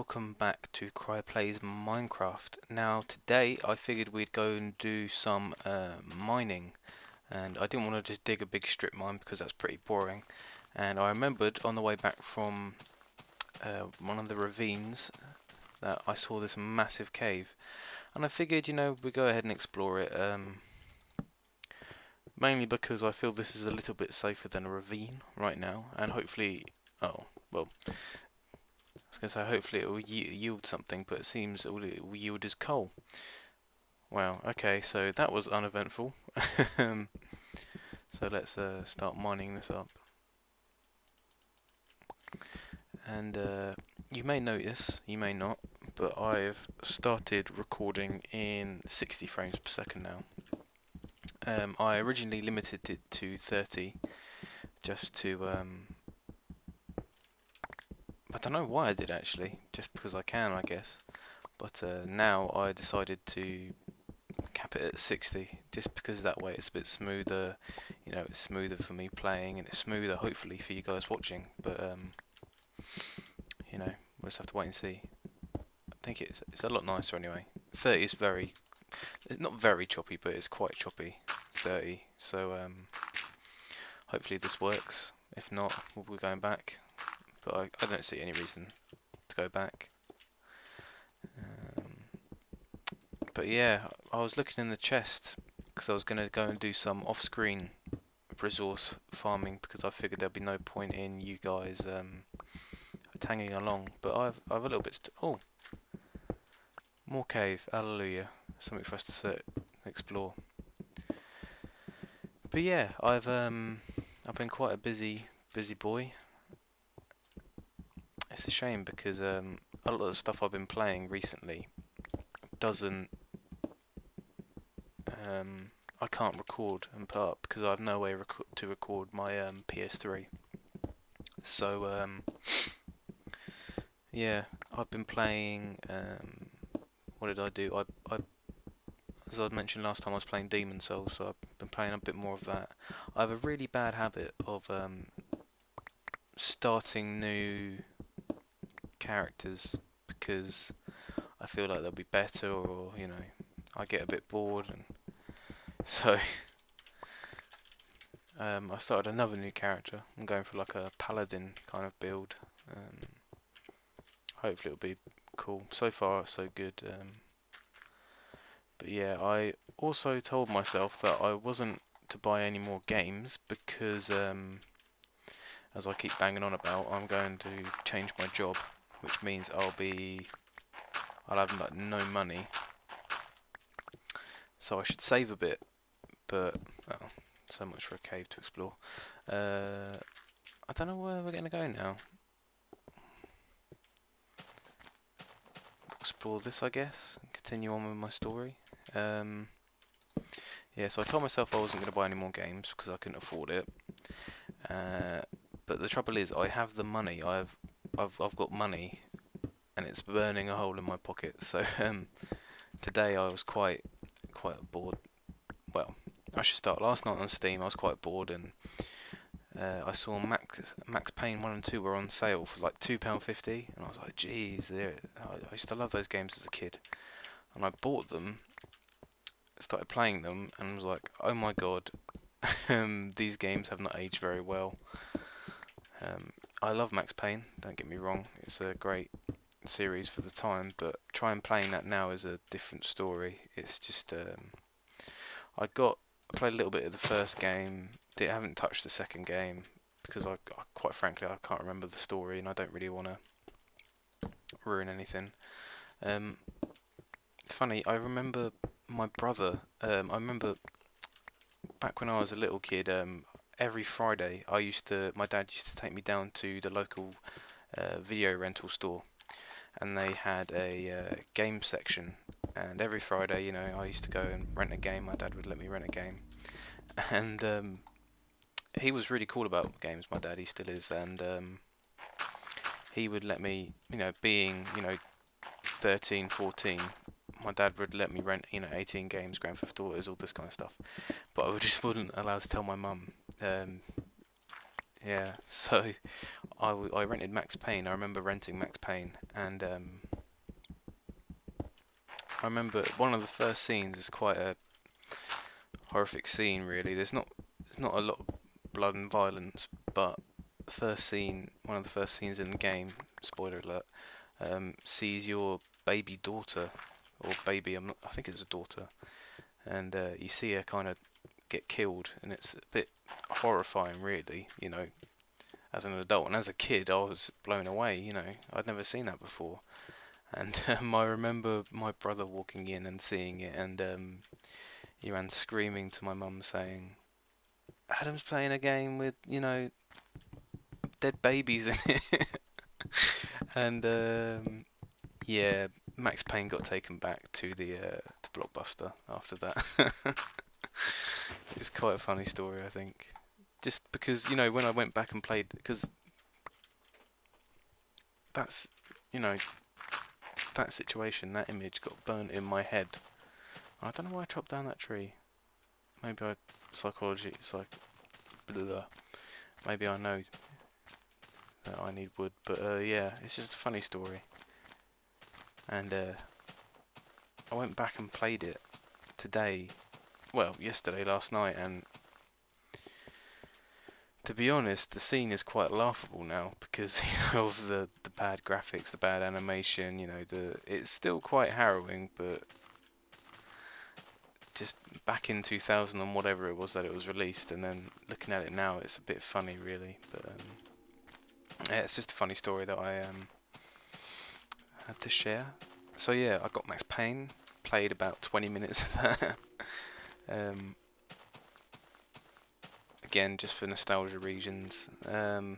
welcome back to CryPlays Minecraft. Now today I figured we'd go and do some mining, and I didn't want to just dig a big strip mine because that's pretty boring. And I remembered on the way back from one of the ravines that I saw this massive cave, and I figured, we'd go ahead and explore it, mainly because I feel this is a little bit safer than a ravine right now, and hopefully, oh well, I was going to say hopefully it will yield something, but it seems all it will yield is coal. Wow, okay, so that was uneventful. So let's start mining this up. And you may notice, you may not, but I've started recording in 60 frames per second now. I originally limited it to 30, just to I don't know why I did actually, just because I can, I guess. But now I decided to cap it at 60, just because that way it's a bit smoother. It's smoother for me playing, and it's smoother hopefully for you guys watching. But we'll just have to wait and see. I think it's a lot nicer anyway. 30 is it's not very choppy, but it's quite choppy. 30, so hopefully this works. If not, we'll be going back. But I don't see any reason to go back. But yeah, I was looking in the chest because I was going to go and do some off-screen resource farming, because I figured there'd be no point in you guys tagging along. But I've a little bit. Oh, more cave! Hallelujah! Something for us to explore. But yeah, I've been quite a busy boy. It's a shame because a lot of the stuff I've been playing recently doesn't. I can't record and put up because I have no way to record my PS3. So yeah, I've been playing. What did I do? As I mentioned last time, I was playing Demon Souls, so I've been playing a bit more of that. I have a really bad habit of starting new characters because I feel like they'll be better, or I get a bit bored, and so I started another new character. I'm going for like a paladin kind of build. Hopefully it'll be cool. So far so good. But yeah, I also told myself that I wasn't to buy any more games because as I keep banging on about, I'm going to change my job, which means I'll have like no money. So I should save a bit, but well, so much for a cave to explore. I don't know where we're going to go now. Explore this, I guess, and continue on with my story. Yeah, so I told myself I wasn't going to buy any more games because I couldn't afford it. But the trouble is, I have the money. I've got money, and it's burning a hole in my pocket. So today I was quite bored. Well, I should start. Last night on Steam, I was quite bored, and I saw Max Payne 1 and 2 were on sale for like £2.50, and I was like, geez, I used to love those games as a kid, and I bought them, started playing them, and was like, oh my god, these games have not aged very well. I love Max Payne, don't get me wrong, it's a great series for the time, but trying playing that now is a different story. It's just I played a little bit of the first game. I haven't touched the second game because I quite frankly I can't remember the story, and I don't really want to ruin anything. It's funny, I remember my brother. I remember back when I was a little kid. Every Friday, my dad used to take me down to the local video rental store, and they had a game section. And every Friday, I used to go and rent a game. My dad would let me rent a game, and he was really cool about games. My dad, he still is, and he would let me, being 13, 14. My dad would let me rent 18 games, Grand Theft Autos, all this kind of stuff. But I just wasn't allowed to tell my mum. Yeah, so I rented Max Payne. I remember renting Max Payne, and I remember one of the first scenes is quite a horrific scene. Really, there's not a lot of blood and violence, but the first scene, one of the first scenes in the game, spoiler alert, sees your baby daughter or baby. I think it's a daughter, and you see her kind of get killed, and it's a bit horrifying, really. As an adult and as a kid, I was blown away. I'd never seen that before, and I remember my brother walking in and seeing it, and he ran screaming to my mum saying, "Adam's playing a game with dead babies in it," and yeah, Max Payne got taken back to Blockbuster after that. It's quite a funny story, I think. Just because when I went back and played, because that's you know that situation, that image got burnt in my head. I don't know why I chopped down that tree. Maybe I psychology blah. Maybe I know that I need wood, but yeah, it's just a funny story. And I went back and played it today. Well, yesterday, last night, and to be honest, the scene is quite laughable now because of the bad graphics, the bad animation. It's still quite harrowing, but just back in 2000 and whatever it was that it was released, and then looking at it now, it's a bit funny, really. But yeah, it's just a funny story that I had to share. So yeah, I got Max Payne, played about 20 minutes of that. um, Again, just for nostalgia reasons. And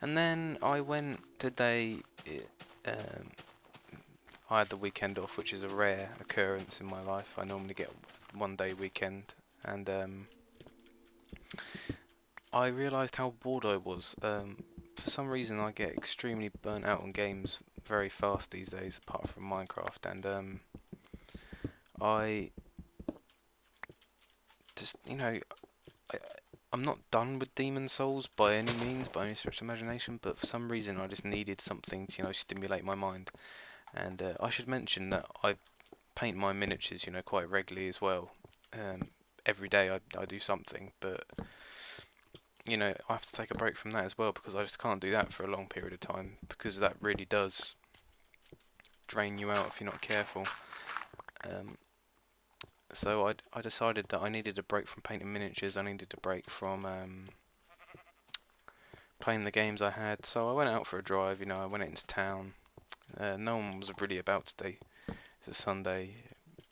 then I went today. Um, I had the weekend off, which is a rare occurrence in my life. I normally get 1 day weekend, and I realised how bored I was. For some reason, I get extremely burnt out on games very fast these days, apart from Minecraft, and I just, I, I'm not done with Demon Souls by any means, by any stretch of imagination, but for some reason I just needed something to, stimulate my mind. And I should mention that I paint my miniatures, quite regularly as well. Every day I do something, but I have to take a break from that as well because I just can't do that for a long period of time because that really does drain you out if you're not careful. Um, so I decided that I needed a break from painting miniatures. I needed a break from playing the games I had. So I went out for a drive. I went into town. No one was really about today. It's a Sunday.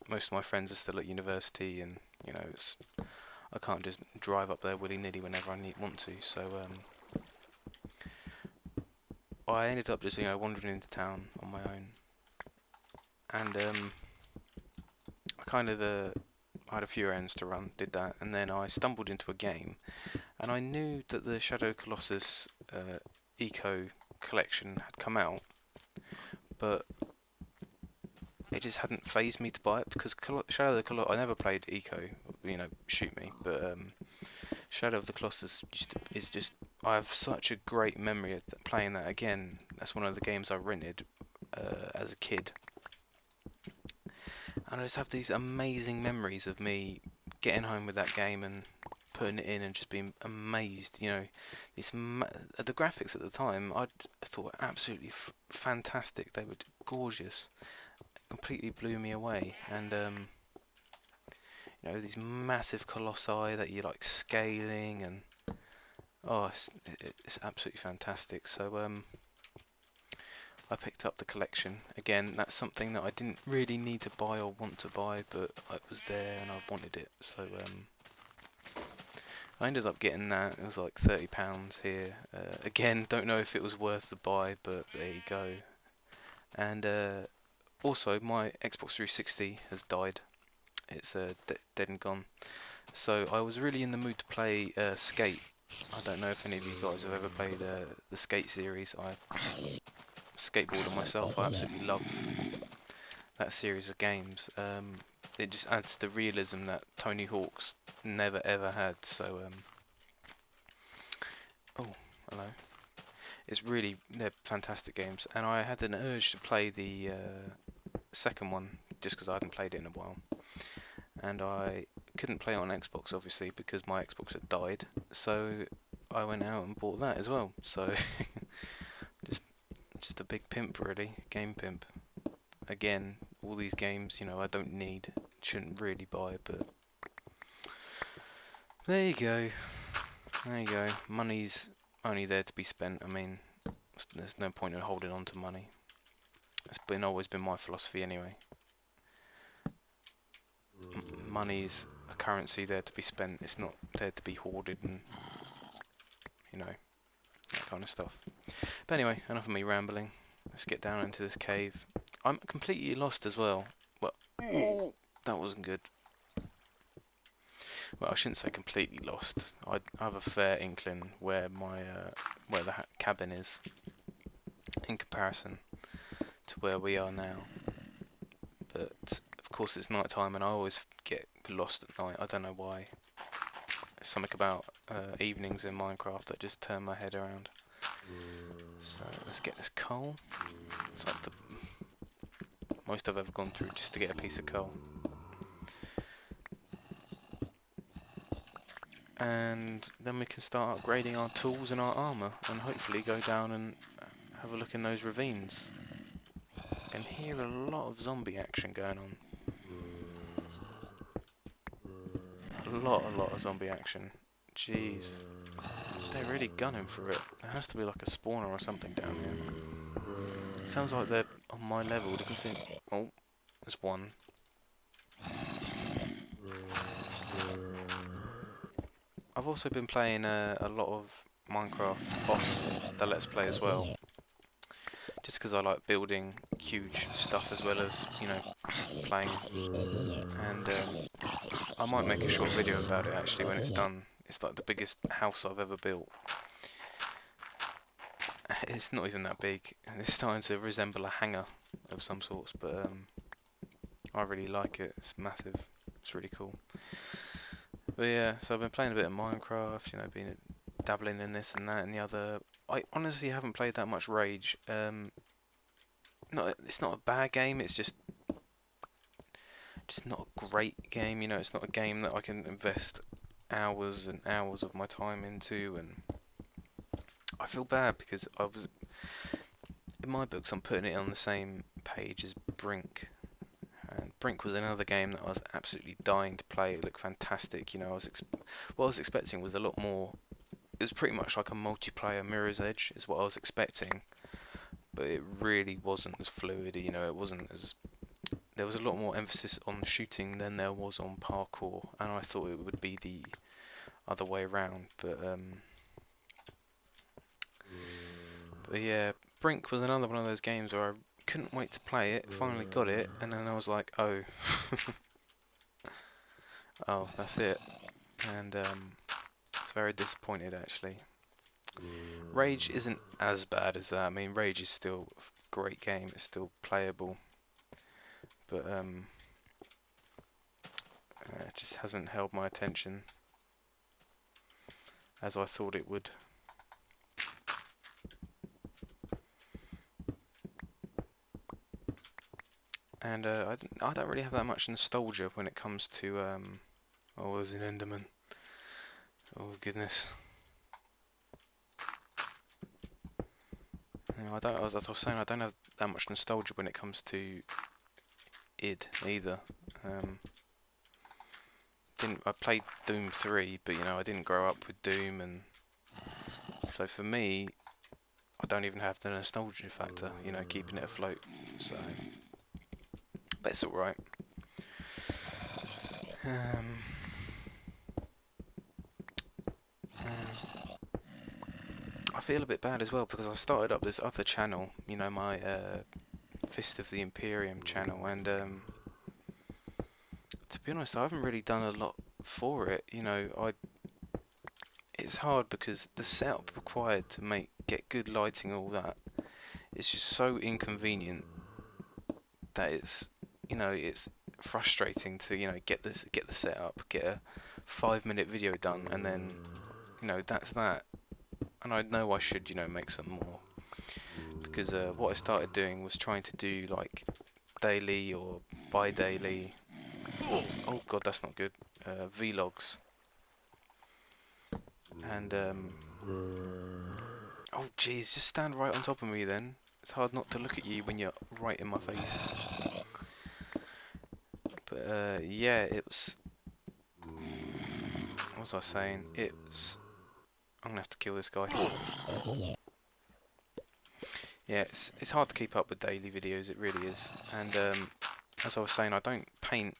Most of my friends are still at university, and I can't just drive up there willy nilly whenever I want to. So I ended up just wandering into town on my own, and I kind of I had a few errands to run, did that, and then I stumbled into a game, and I knew that the Shadow Colossus Eco collection had come out, but it just hadn't phased me to buy it because Shadow of the Colossus. I never played Eco, shoot me, but Shadow of the Colossus is just. I have such a great memory of playing that again. That's one of the games I rented as a kid, and I just have these amazing memories of me getting home with that game and putting it in and just being amazed. The graphics at the time I thought were absolutely fantastic. They were gorgeous, completely blew me away, and these massive colossi that you're like scaling, and it's absolutely fantastic. So I picked up the collection again. That's something that I didn't really need to buy or want to buy, but it was there and I wanted it. So I ended up getting that. It was like £30 here. Again, don't know if it was worth the buy, but there you go. And also, my Xbox 360 has died. It's dead and gone. So I was really in the mood to play Skate. I don't know if any of you guys have ever played the Skate series. I skateboarder myself. I absolutely love that series of games. It just adds the realism that Tony Hawk's never ever had. So Hello. It's really, they're fantastic games, and I had an urge to play the second one just because I hadn't played it in a while, and I couldn't play it on Xbox obviously because my Xbox had died, so I went out and bought that as well. So just just a big pimp really, game pimp. Again, all these games, I don't need, shouldn't really buy, but there you go. There you go. Money's only there to be spent. I mean, there's no point in holding on to money. It's always been my philosophy anyway. Money's a currency there to be spent. It's not there to be hoarded and, that kind of stuff. But anyway, enough of me rambling. Let's get down into this cave. I'm completely lost as well. Well, that wasn't good. Well, I shouldn't say completely lost. I have a fair inkling where my where the cabin is in comparison to where we are now. But of course, it's night time, and I always get lost at night. I don't know why. There's something about evenings in Minecraft that just turn my head around. So let's get this coal. It's like the most I've ever gone through just to get a piece of coal. And then we can start upgrading our tools and our armour, and hopefully go down and have a look in those ravines. I can hear a lot of zombie action going on. A lot of zombie action. Jeez. They're really gunning for it. There has to be like a spawner or something down here. Sounds like they're on my level, doesn't seem... Oh, there's one. I've also been playing a lot of Minecraft off the Let's Play as well. Just because I like building huge stuff as well as, playing. And I might make a short video about it actually when it's done. It's like the biggest house I've ever built. It's not even that big, and it's starting to resemble a hangar of some sorts, but I really like it. It's massive. It's really cool. But yeah, so I've been playing a bit of Minecraft, been dabbling in this and that and the other. I honestly haven't played that much Rage. It's not a bad game. It's just not a great game. It's not a game that I can invest hours and hours of my time into, and I feel bad because in my books I'm putting it on the same page as Brink. And Brink was another game that I was absolutely dying to play. It looked fantastic. What I was expecting was a lot more. It was pretty much like a multiplayer Mirror's Edge, is what I was expecting. But it really wasn't as fluid. It wasn't as. There was a lot more emphasis on shooting than there was on parkour, and I thought it would be the other way around. But yeah, Brink was another one of those games where I couldn't wait to play it, finally got it, and then I was like, oh. Oh, that's it. And I was very disappointed actually. Rage isn't as bad as that. I mean, Rage is still a great game, it's still playable. But it just hasn't held my attention as I thought it would. And I don't really have that much nostalgia when it comes to oh, there's an Enderman. Oh goodness. As I was saying, I don't have that much nostalgia when it comes to id either. I played Doom 3, but I didn't grow up with Doom, and so for me, I don't even have the nostalgia factor, keeping it afloat. So, but it's alright. I feel a bit bad as well because I started up this other channel, my Fist of the Imperium channel, and to be honest, I haven't really done a lot for it. It's hard because the setup required to get good lighting, all that, it's just so inconvenient that it's frustrating to get the setup, get a 5-minute video done, and then that's that. and I know I should, you know, make some more, because what I started doing was trying to do like daily or bi-daily. Oh god, that's not good. Vlogs. And oh jeez, just stand right on top of me then. It's hard not to look at you when you're right in my face. But yeah, it was. What was I saying? It's. I'm gonna have to kill this guy. Yeah, it's hard to keep up with daily videos. It really is. And as I was saying, I don't paint.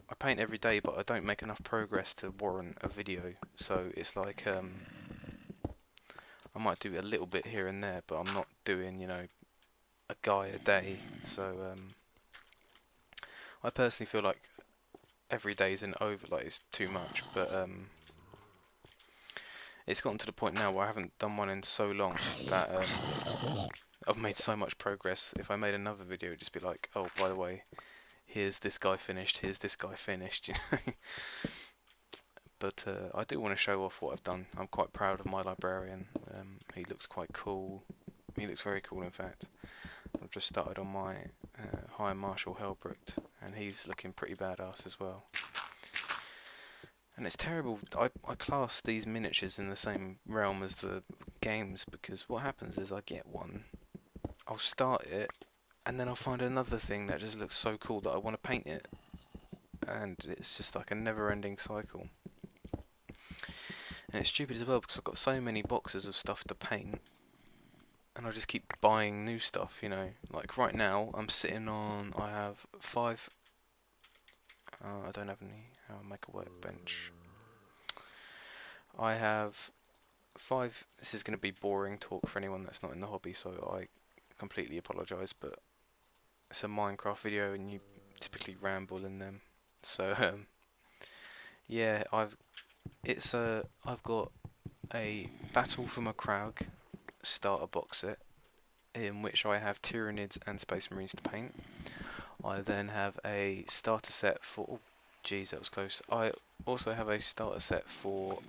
I paint every day, but I don't make enough progress to warrant a video. So it's like I might do a little bit here and there, but I'm not doing, you know, a guy a day. So I personally feel like every day isn't over, like it's too much. But it's gotten to the point now where I haven't done one in so long that I've made so much progress. If I made another video, it'd just be like, oh, by the way, here's this guy finished, here's this guy finished, you know. But I do want to show off what I've done. I'm quite proud of my librarian. He looks quite cool. He looks very cool, in fact. I've just started on my High Marshal Helbrecht, and he's looking pretty badass as well. And it's terrible. I class these miniatures in the same realm as the games, because what happens is I get one, I'll start it, and then I'll find another thing that just looks so cool that I want to paint it. And it's just like a never-ending cycle. And it's stupid as well because I've got so many boxes of stuff to paint, and I just keep buying new stuff, you know. Like right now, I'm sitting on, I have 5, I don't have any, I'll make a workbench. I have 5, this is going to be boring talk for anyone that's not in the hobby, so I completely apologise, but it's a Minecraft video and you typically ramble in them. So, yeah, I've got a Battle for Macragge starter box set, in which I have Tyranids and Space Marines to paint. I then have a starter set for... Oh, geez, that was close. I also have a starter set for...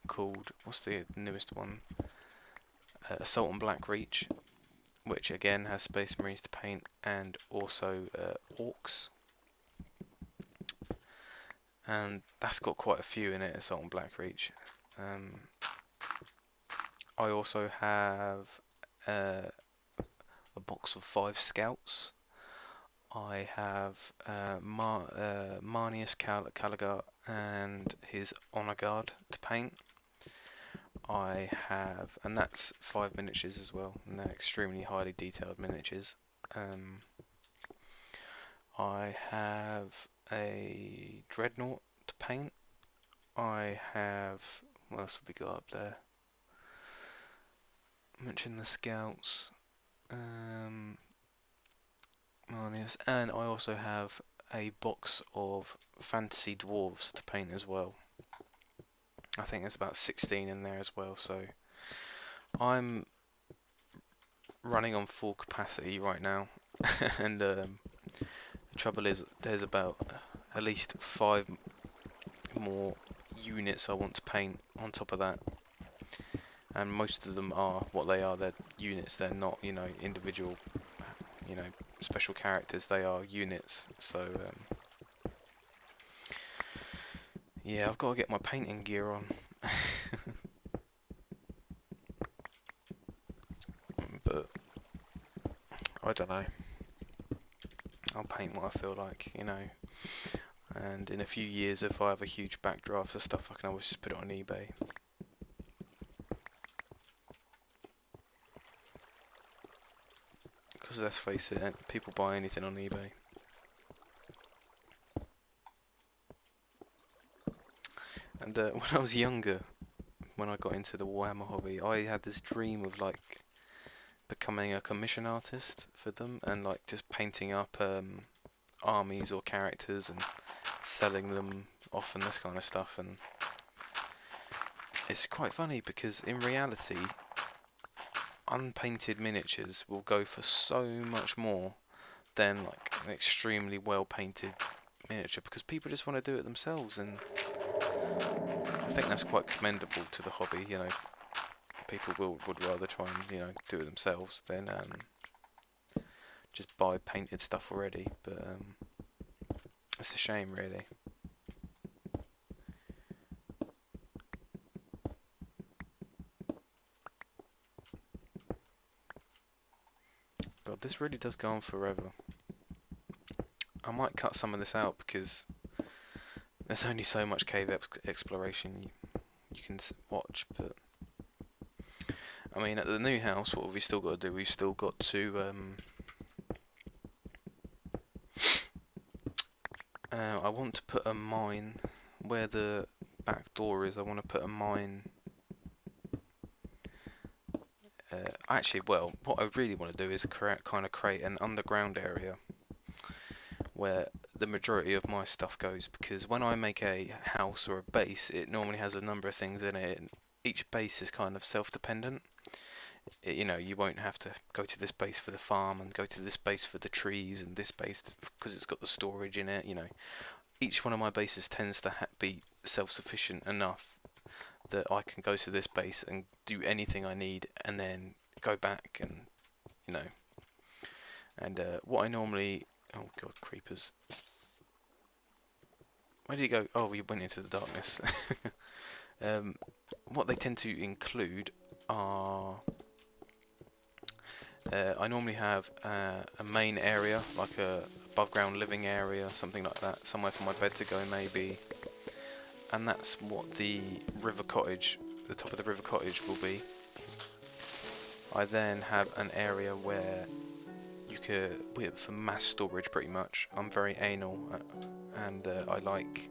called... What's the newest one? Assault on Blackreach, which again has Space Marines to paint, and also Orcs. And that's got quite a few in it, Assault on Blackreach. I also have a box of 5 Scouts. I have Marnius Caligar and his Honor Guard to paint. I have, and that's 5 miniatures as well, and they're extremely highly detailed miniatures. I have a Dreadnought to paint. I have, what else have we got up there? I mentioned the Scouts, Marnius, and I also have a box of Fantasy Dwarves to paint as well. I think there's about 16 in there as well, so I'm running on full capacity right now. And the trouble is, there's about at least 5 more units I want to paint on top of that, and most of them are what they are. They're units. They're not, you know, individual, you know, special characters. They are units. So yeah, I've got to get my painting gear on. But I don't know. I'll paint what I feel like, you know. And in a few years, if I have a huge backdraft of stuff, I can always just put it on eBay. Because let's face it, people buy anything on eBay. And when I was younger, when I got into the Warhammer hobby, I had this dream of like becoming a commission artist for them, and like just painting up armies or characters and selling them off and this kind of stuff. And it's quite funny because in reality, unpainted miniatures will go for so much more than like an extremely well painted miniature, because people just want to do it themselves. And I think that's quite commendable to the hobby. You know, people would rather try and, you know, do it themselves than just buy painted stuff already. But it's a shame, really. God, this really does go on forever. I might cut some of this out because there's only so much cave exploration you can watch. But I mean, at the new house, what have we still got to do? We've still got to I want to put a mine where the back door is. I want to put a mine. Actually, well, what I really want to do is kind of create an underground area where the majority of my stuff goes, because when I make a house or a base, it normally has a number of things in it, and each base is kind of self-dependent. You know, you won't have to go to this base for the farm and go to this base for the trees and this base because it's got the storage in it. You know, each one of my bases tends to be self-sufficient enough that I can go to this base and do anything I need and then go back, and, you know, and what I normally... Oh god, creepers. Where did he go? Oh, we went into the darkness. What they tend to include are... I normally have a main area, like a above ground living area, something like that, somewhere for my bed to go maybe. And that's what the river cottage, the top of the river cottage will be. I then have an area where you could, for mass storage pretty much. I'm very anal and I like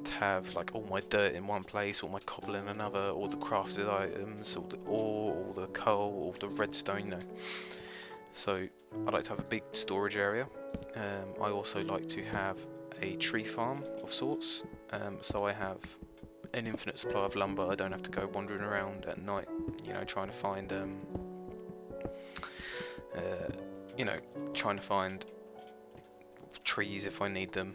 to have like all my dirt in one place, all my cobble in another, all the crafted items, all the ore, all the coal, all the redstone, you know. So I like to have a big storage area. I also like to have a tree farm of sorts, so I have an infinite supply of lumber. I don't have to go wandering around at night, you know, trying to find you know, trying to find trees if I need them,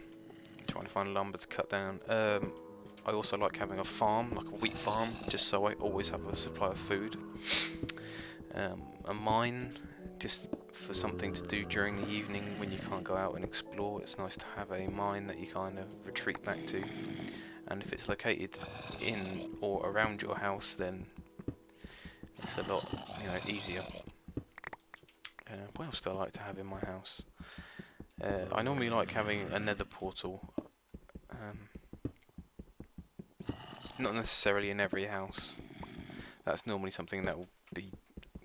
trying to find lumber to cut down. I also like having a farm, like a wheat farm, just so I always have a supply of food. A mine, just for something to do during the evening when you can't go out and explore. It's nice to have a mine that you kind of retreat back to, and if it's located in or around your house, then it's a lot, you know, easier. What else do I like to have in my house? I normally like having a nether portal. Not necessarily in every house. That's normally something that will be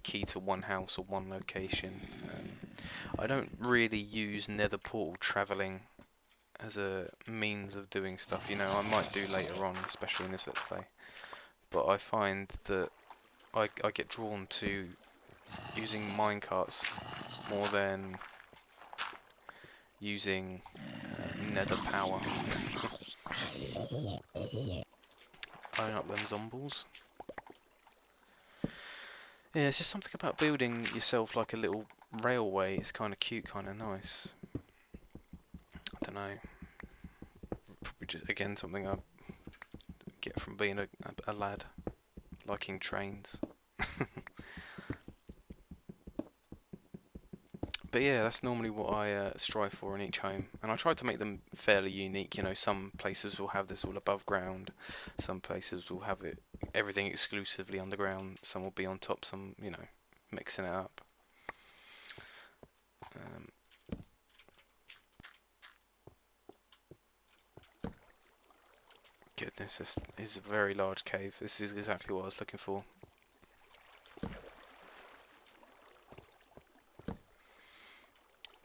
key to one house or one location. I don't really use nether portal travelling as a means of doing stuff. You know, I might do later on, especially in this Let's Play. But I find that I get drawn to using minecarts more than using nether power. Blowing up them zombies. Yeah, it's just something about building yourself like a little railway. It's kind of cute, kind of nice. I don't know. Probably just, again, something I get from being a lad, liking trains. But yeah, that's normally what I strive for in each home, and I try to make them fairly unique. You know, some places will have this all above ground, some places will have it everything exclusively underground, some will be on top, some, you know, mixing it up. Goodness, this is a very large cave. This is exactly what I was looking for.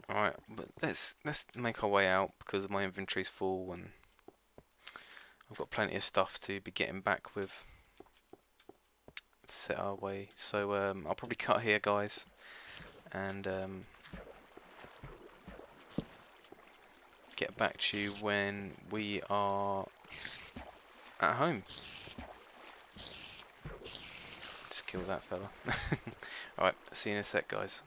Alright, but let's make our way out because my inventory's full and I've got plenty of stuff to be getting back with. Set our way. So I'll probably cut here, guys, and get back to you when we are at home. Just kill that fella. Alright, see you in a sec, guys.